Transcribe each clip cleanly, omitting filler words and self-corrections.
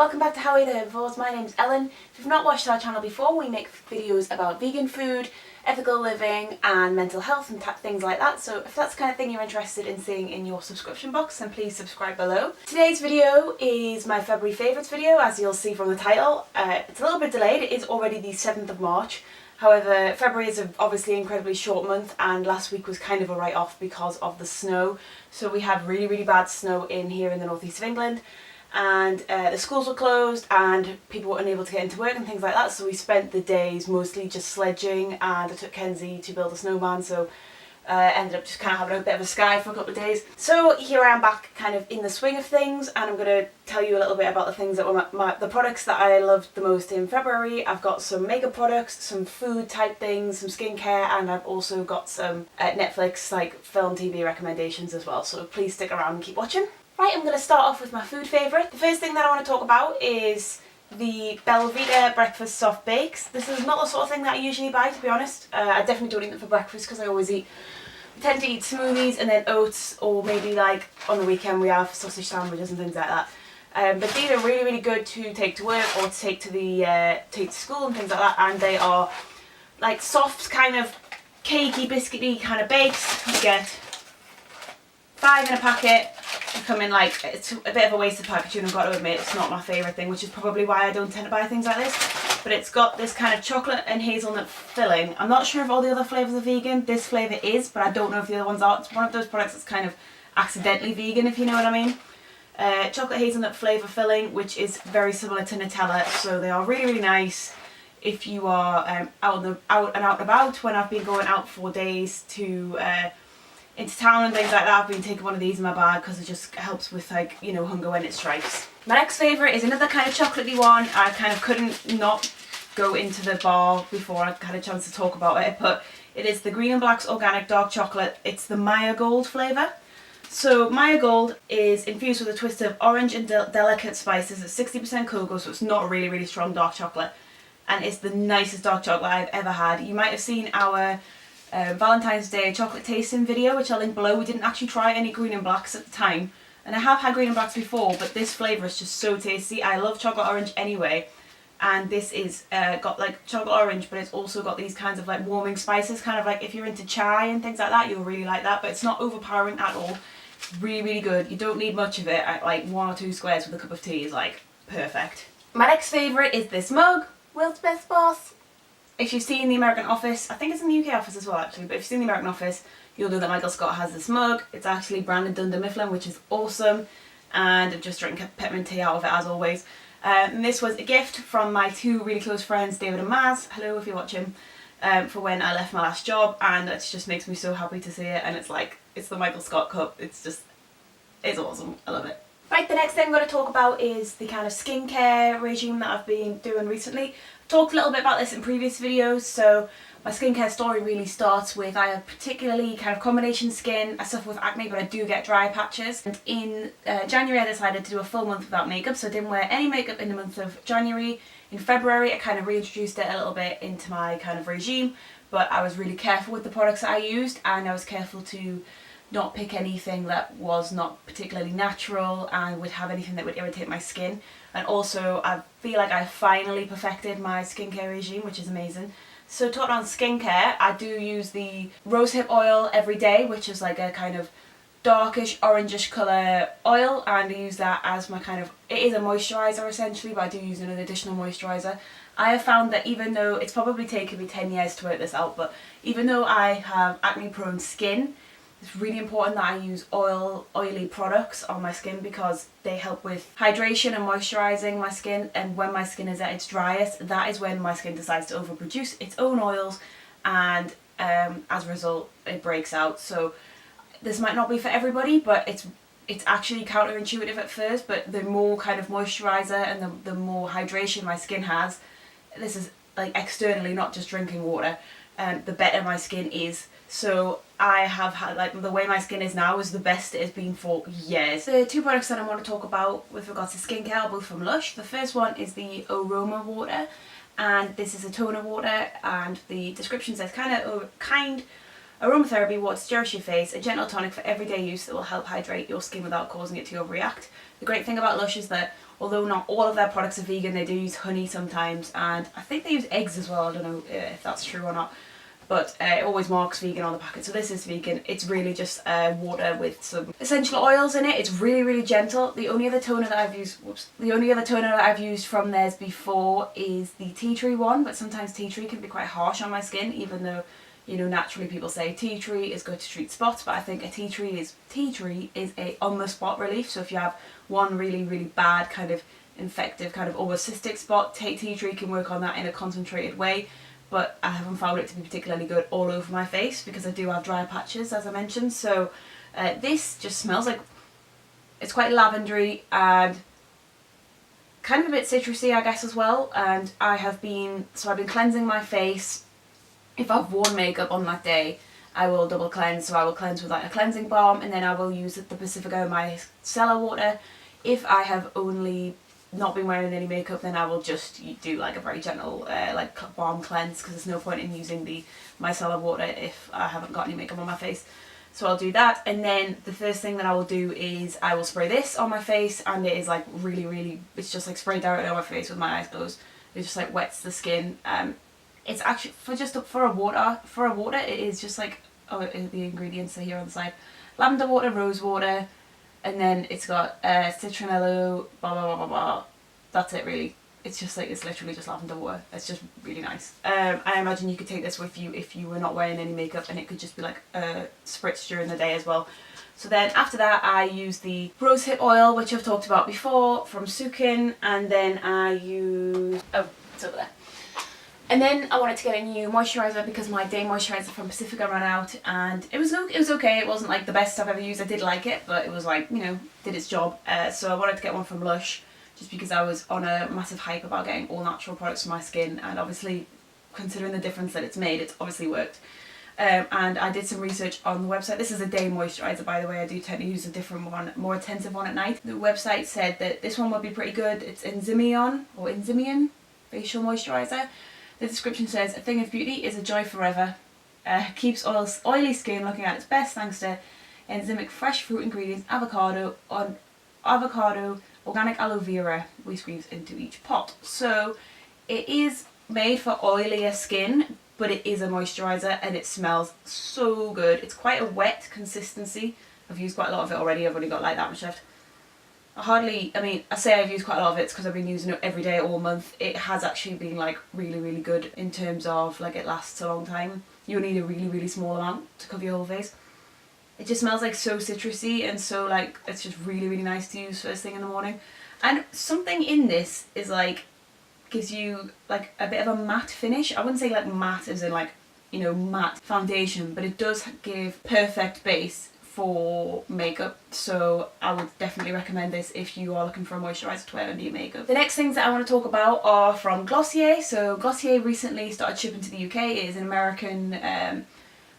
welcome back to How I Live. My name's Ellen. If you've not watched our channel before, we make videos about vegan food, ethical living and mental health and things like that. So if that's the kind of thing you're interested in seeing in your subscription box, then please subscribe below. Today's video is my February favourites video, as you'll see from the title. It's a little bit delayed. It is already the 7th of March. However, February is obviously an incredibly short month, and last week was kind of a write-off because of the snow. So we had really bad snow here in the northeast of England, and the schools were closed and people were unable to get into work and things like that, so we spent the days mostly just sledging, and I took Kenzie to build a snowman, so ended up just kind of having a bit of a sky for a couple of days. So here I am back kind of in the swing of things, and I'm going to tell you a little bit about the things that were the products that I loved the most in February. I've got some makeup products, some food type things, some skincare, and I've also got some Netflix like film TV recommendations as well, so please stick around and keep watching. Right, I'm going to start off with my food favourite. The first thing that I want to talk about is the Belvita Breakfast Soft Bakes. This is not the sort of thing that I usually buy, to be honest. I definitely don't eat them for breakfast because I tend to eat smoothies and then oats, or maybe like on the weekend we have sausage sandwiches and things like that. But these are really good to take to work or to take to school and things like that, and they are like soft, kind of cakey, biscuity kind of bakes. You get 5 in a packet. They come in like, it's a bit of a wasted packaging, I've got to admit. It's not my favourite thing, which is probably why I don't tend to buy things like this. But it's got this kind of chocolate and hazelnut filling. I'm not sure if all the other flavours are vegan. This flavour is, but I don't know if the other ones are. It's one of those products that's kind of accidentally vegan, if you know what I mean. Chocolate hazelnut flavour filling, which is very similar to Nutella, so they are really nice if you are out and about. When I've been going out for days to into town and things like that, I've been taking one of these in my bag because it just helps with, like, you know, hunger when it strikes. My next favourite is another kind of chocolatey one. I kind of couldn't not go into the bar before I had a chance to talk about it, but it is the Green and Black's Organic Dark Chocolate. It's the Maya Gold flavour. So Maya Gold is infused with a twist of orange and delicate spices. It's 60% cocoa, so it's not really strong dark chocolate, and it's the nicest dark chocolate I've ever had. You might have seen our Valentine's Day chocolate tasting video, which I'll link below. We didn't actually try any Green and Blacks at the time, and I have had Green and Blacks before, but this flavour is just so tasty. I love chocolate orange anyway, and this is got like chocolate orange, but it's also got these kinds of like warming spices, kind of like if you're into chai and things like that, you'll really like that, but it's not overpowering at all. It's really good. You don't need much of it. Like 1 or 2 squares with a cup of tea is like perfect. My next favourite is this mug, World's Best Boss. If you've seen The American Office, I think it's in the UK office as well actually, but if you've seen The American Office, you'll know that Michael Scott has this mug. It's actually branded Dunder Mifflin, which is awesome, and I've just drank peppermint tea out of it as always. And this was a gift from my 2 really close friends, David and Maz, hello if you're watching, for when I left my last job, and it just makes me so happy to see it, and it's like, it's the Michael Scott cup, it's awesome, I love it. Right, the next thing I'm going to talk about is the kind of skincare regime that I've been doing recently. I've talked a little bit about this in previous videos, so my skincare story really starts with, I have particularly kind of combination skin. I suffer with acne, but I do get dry patches. And in January I decided to do a full month without makeup, so I didn't wear any makeup in the month of January. In February I kind of reintroduced it a little bit into my kind of regime, but I was really careful with the products that I used, and I was careful to not pick anything that was not particularly natural and would have anything that would irritate my skin. And also I feel like I finally perfected my skincare regime, which is amazing. So talking on skincare, I do use the rosehip oil every day, which is like a kind of darkish orangish colour oil, and I use that as my kind of, it is a moisturiser essentially, but I do use an additional moisturiser. I have found that even though it's probably taken me 10 years to work this out, but even though I have acne prone skin, it's really important that I use oily products on my skin because they help with hydration and moisturising my skin, and when my skin is at its driest, that is when my skin decides to overproduce its own oils, and as a result it breaks out. So this might not be for everybody, but it's actually counterintuitive at first, but the more kind of moisturiser and the more hydration my skin has, this is like externally, not just drinking water, the better my skin is. So I have had, like, the way my skin is now is the best it has been for years. The 2 products that I want to talk about with regards to skincare are both from Lush. The first one is the Aroma Water, and this is a toner water, and the description says kind aromatherapy water to nourish your face, a gentle tonic for everyday use that will help hydrate your skin without causing it to overreact. The great thing about Lush is that although not all of their products are vegan, they do use honey sometimes, and I think they use eggs as well. I don't know if that's true or not, but it always marks vegan on the packet, so this is vegan. It's really just water with some essential oils in it. It's really, really gentle. The only other toner that I've used from theirs before is the tea tree one, but sometimes tea tree can be quite harsh on my skin, even though, you know, naturally people say tea tree is good to treat spots, but I think a tea tree is a on the spot relief. So if you have one really, really bad kind of infective kind of almost cystic spot, tea tree can work on that in a concentrated way. But I haven't found it to be particularly good all over my face because I do have dry patches, as I mentioned. So this just smells like, it's quite lavendery and kind of a bit citrusy, I guess, as well. And I've been cleansing my face. If I've worn makeup on that day, I will double cleanse. So I will cleanse with like a cleansing balm, and then I will use the Pacifico micellar water. If I have only not been wearing any makeup, then I will just do like a very gentle like balm cleanse, because there's no point in using the micellar water if I haven't got any makeup on my face. So I'll do that, and then the first thing that I will do is I will spray this on my face, and it is like really, really, it's just like sprayed directly on my face with my eyes closed. It just like wets the skin. It's actually for a water it is just like, oh, the ingredients are here on the side: lavender water, rose water, and then it's got citronello, blah blah blah blah blah. That's it really. It's just like, it's literally just lavender water. It's just really nice. I imagine you could take this with you if you were not wearing any makeup, and it could just be like a spritz during the day as well. So then after that I use the rosehip oil, which I've talked about before, from Sukin, and then I use, oh, it's over there. And then I wanted to get a new moisturiser because my day moisturiser from Pacifica ran out, and it was okay. It wasn't like the best I've ever used. I did like it, but it was like, you know, did its job. So I wanted to get one from Lush, just because I was on a massive hype about getting all natural products for my skin, and obviously considering the difference that it's made, it's obviously worked. And I did some research on the website. This is a day moisturiser, by the way. I do tend to use a different one, more intensive one at night. The website said that this one would be pretty good. It's Endymion facial moisturiser. The description says, "A thing of beauty is a joy forever. Keeps oily skin looking at its best thanks to enzymic fresh fruit ingredients, avocado, organic aloe vera we squeeze into each pot." So it is made for oilier skin, but it is a moisturiser, and it smells so good. It's quite a wet consistency. I've used quite a lot of it already. I've only got like that much left. I say I've used quite a lot of it because I've been using it every day all month. It has actually been like really, really good in terms of like it lasts a long time. You'll need a really, really small amount to cover your whole face. It just smells like so citrusy, and so like, it's just really, really nice to use first thing in the morning. And something in this is like, gives you like a bit of a matte finish. I wouldn't say like matte as in like, you know, matte foundation, but it does give perfect base for makeup. So I would definitely recommend this if you are looking for a moisturiser to wear under your makeup. The next things that I want to talk about are from Glossier. So Glossier recently started shipping to the UK. It is an American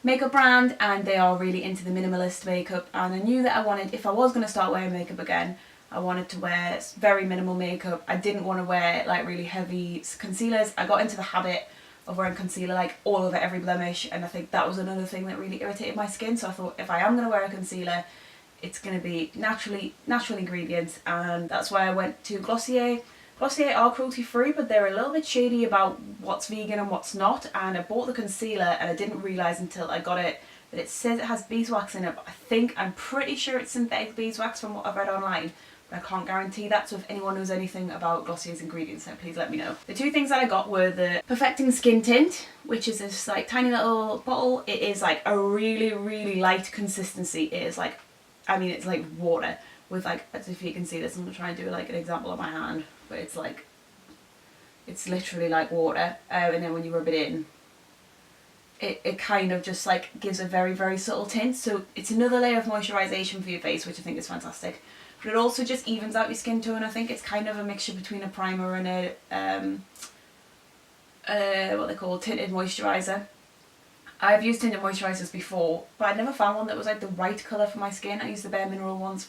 makeup brand, and they are really into the minimalist makeup, and I knew that I wanted, if I was going to start wearing makeup again, I wanted to wear very minimal makeup. I didn't want to wear like really heavy concealers. I got into the habit of wearing concealer like all over every blemish, and I think that was another thing that really irritated my skin. So I thought, if I am going to wear a concealer, it's going to be natural ingredients, and that's why I went to Glossier. Glossier are cruelty free, but they're a little bit shady about what's vegan and what's not, and I bought the concealer and I didn't realise until I got it that it says it has beeswax in it, but I'm pretty sure it's synthetic beeswax from what I've read online, but I can't guarantee that. So if anyone knows anything about Glossier's ingredients, then please let me know. The two things that I got were the Perfecting Skin Tint, which is this like tiny little bottle. It is like a really, really light consistency. It is like, I mean, it's like water with like, as if you can see this, I'm going to try and do like an example on my hand, but it's like, it's literally like water, and then when you rub it in, it kind of just like gives a very, very subtle tint. So it's another layer of moisturisation for your face, which I think is fantastic. But it also just evens out your skin tone. I think it's kind of a mixture between a primer and a what they call tinted moisturiser. I've used tinted moisturisers before, but I never found one that was like the right colour for my skin. I used the Bare Minerals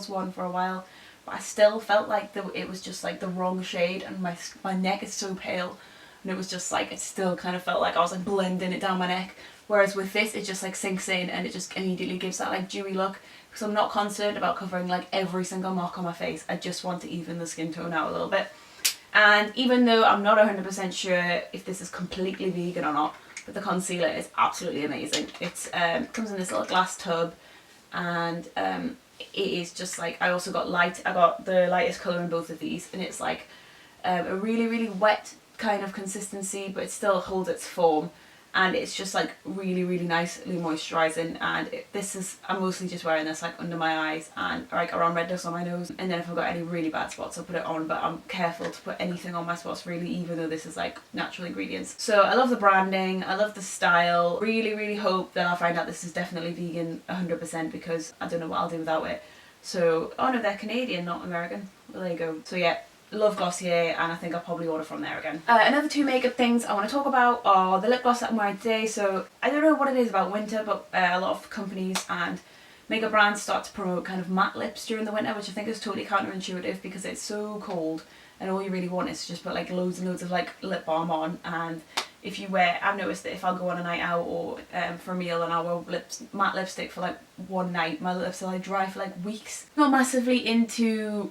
one for a while, but I still felt like it was just like the wrong shade, and my neck is so pale. and it was just like, it still kind of felt like I was like blending it down my neck. Whereas with this, it just like sinks in and it just immediately gives that like dewy look, because I'm not concerned about covering like every single mark on my face. I just want to even the skin tone out a little bit. And even though I'm not 100% sure if this is completely vegan or not, but the concealer is absolutely amazing. It's comes in this little glass tub, and it is just like, I also got I got the lightest colour in both of these, and it's like a really, really wet kind of consistency, but it still holds its form. And it's just like really, really nicely moisturising. And I'm mostly just wearing this like under my eyes and like around redness on my nose. And then if I've got any really bad spots, I'll put it on, but I'm careful to put anything on my spots really, even though this is like natural ingredients. So I love the branding, I love the style. Really, really hope that I'll find out this is definitely vegan 100%, because I don't know what I'll do without it. So, oh no, they're Canadian, not American. Well, there you go. So yeah. Love Glossier, and I think I'll probably order from there again. Another two makeup things I want to talk about are the lip gloss that I'm wearing today. So I don't know what it is about winter, but a lot of companies and makeup brands start to promote kind of matte lips during the winter, which I think is totally counterintuitive because it's so cold and all you really want is to just put like loads and loads of like lip balm on. And if you wear, I've noticed that if I'll go on a night out or for a meal and I'll wear matte lipstick for like one night, my lips are like dry for like weeks. Not massively into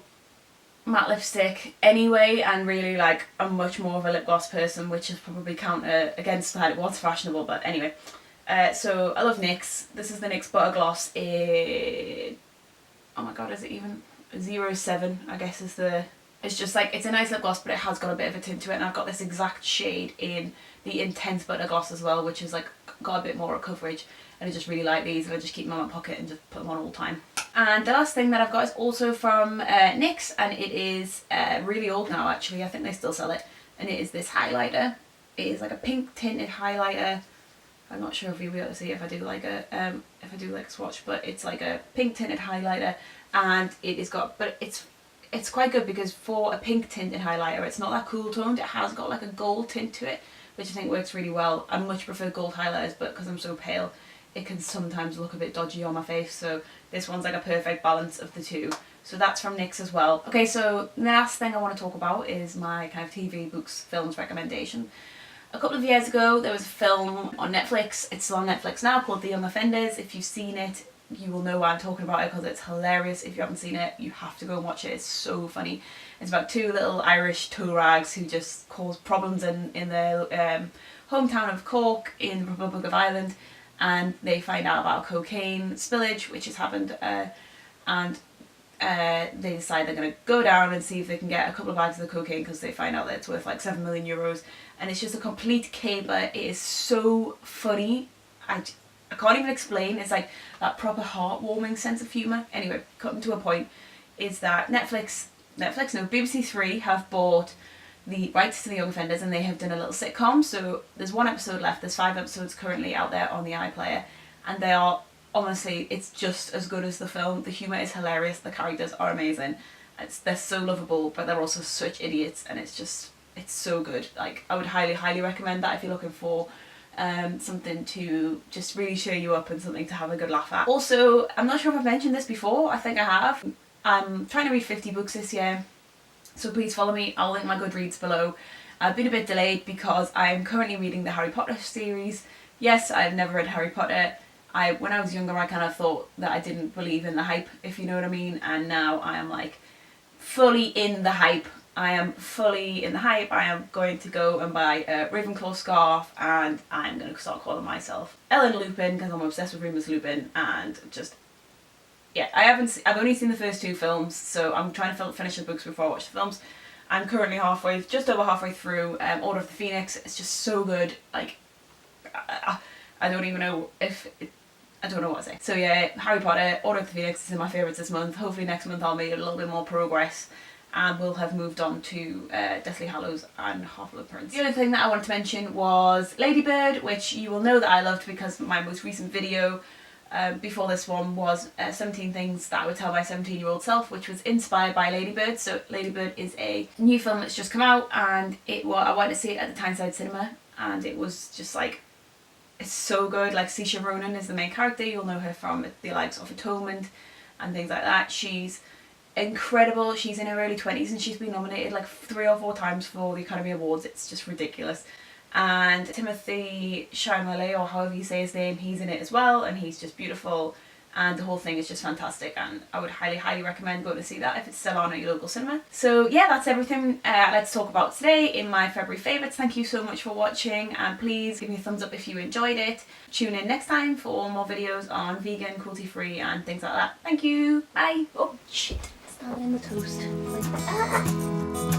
matte lipstick anyway, and really like I'm much more of a lip gloss person, which is probably counter against that it was fashionable, but anyway. So I love NYX. This is the NYX Butter Gloss in, oh my god, is it even 07 I guess is the, it's just like, it's a nice lip gloss but it has got a bit of a tint to it, and I've got this exact shade in the Intense Butter Gloss as well, which is like got a bit more coverage, and I just really like these, and I just keep them in my pocket and just put them on all the time. And the last thing that I've got is also from NYX, and it is really old now actually, I think they still sell it, and it is this highlighter. It is like a pink tinted highlighter. I'm not sure if you'll be able to see if I do like a swatch, but it's like a pink tinted highlighter, and it is got, but it's quite good because for a pink tinted highlighter it's not that cool toned, it has got like a gold tint to it, which I think works really well. I much prefer gold highlighters, but because I'm so pale it can sometimes look a bit dodgy on my face, so this one's like a perfect balance of the two. So that's from NYX as well. Okay, so the last thing I want to talk about is my kind of TV, books, films recommendation. A couple of years ago there was a film on Netflix, it's still on Netflix now, called The Young Offenders. If you've seen it, you will know why I'm talking about it because it's hilarious. If you haven't seen it, you have to go and watch it, it's so funny. It's about two little Irish toe rags who just cause problems in their hometown of Cork in the Republic of Ireland, and they find out about cocaine spillage which has happened, and they decide they're going to go down and see if they can get a couple of bags of the cocaine, because they find out that it's worth like 7 million euros, and it's just a complete caper. It is so funny, I can't even explain. It's like that proper heartwarming sense of humour. Anyway, cutting to a point, is that BBC Three have bought the rights to The Young Offenders, and they have done a little sitcom. So there's one episode left, there's 5 episodes currently out there on the iPlayer, and they are, honestly, it's just as good as the film. The humour is hilarious, the characters are amazing, they're so lovable, but they're also such idiots, and it's so good. Like, I would highly, highly recommend that if you're looking for something to just really cheer you up and something to have a good laugh at. Also, I'm not sure if I've mentioned this before, I think I have. I'm trying to read 50 books this year, so please follow me. I'll link my Goodreads below. I've been a bit delayed because I'm currently reading the Harry Potter series. Yes, I've never read Harry Potter. When I was younger I kind of thought that I didn't believe in the hype, if you know what I mean, and now I am like fully in the hype. I am fully in the hype. I am going to go and buy a Ravenclaw scarf, and I'm going to start calling myself Ellen Lupin because I'm obsessed with Remus Lupin, and just, yeah, I've only seen the first 2 films, so I'm trying to finish the books before I watch the films. I'm currently just over halfway through Order of the Phoenix. It's just so good. Like, I don't even know I don't know what to say. So yeah, Harry Potter, Order of the Phoenix is in my favourites this month. Hopefully next month I'll make a little bit more progress, and we'll have moved on to Deathly Hallows and Half-Blood Prince. The other thing that I wanted to mention was Ladybird, which you will know that I loved because my most recent video before this one was 17 things that I would tell my 17-year-old self, which was inspired by Ladybird. So Ladybird is a new film that's just come out, and I went to see it at the Tyneside Cinema, and it was just like, it's so good. Like, Saoirse Ronan is the main character. You'll know her from the likes of Atonement and things like that. She's incredible. She's in her early 20s and she's been nominated like 3 or 4 times for the Academy Awards. It's just ridiculous. And Timothy Chalamet, or however you say his name, he's in it as well, and he's just beautiful, and the whole thing is just fantastic, and I would highly recommend going to see that if it's still on at your local cinema. So yeah, that's everything I'd like to talk about today in my February favourites. Thank you so much for watching, and please give me a thumbs up if you enjoyed it. Tune in next time for more videos on vegan, cruelty free and things like that. Thank you, bye. Oh shit, it's not in the toast. Ah.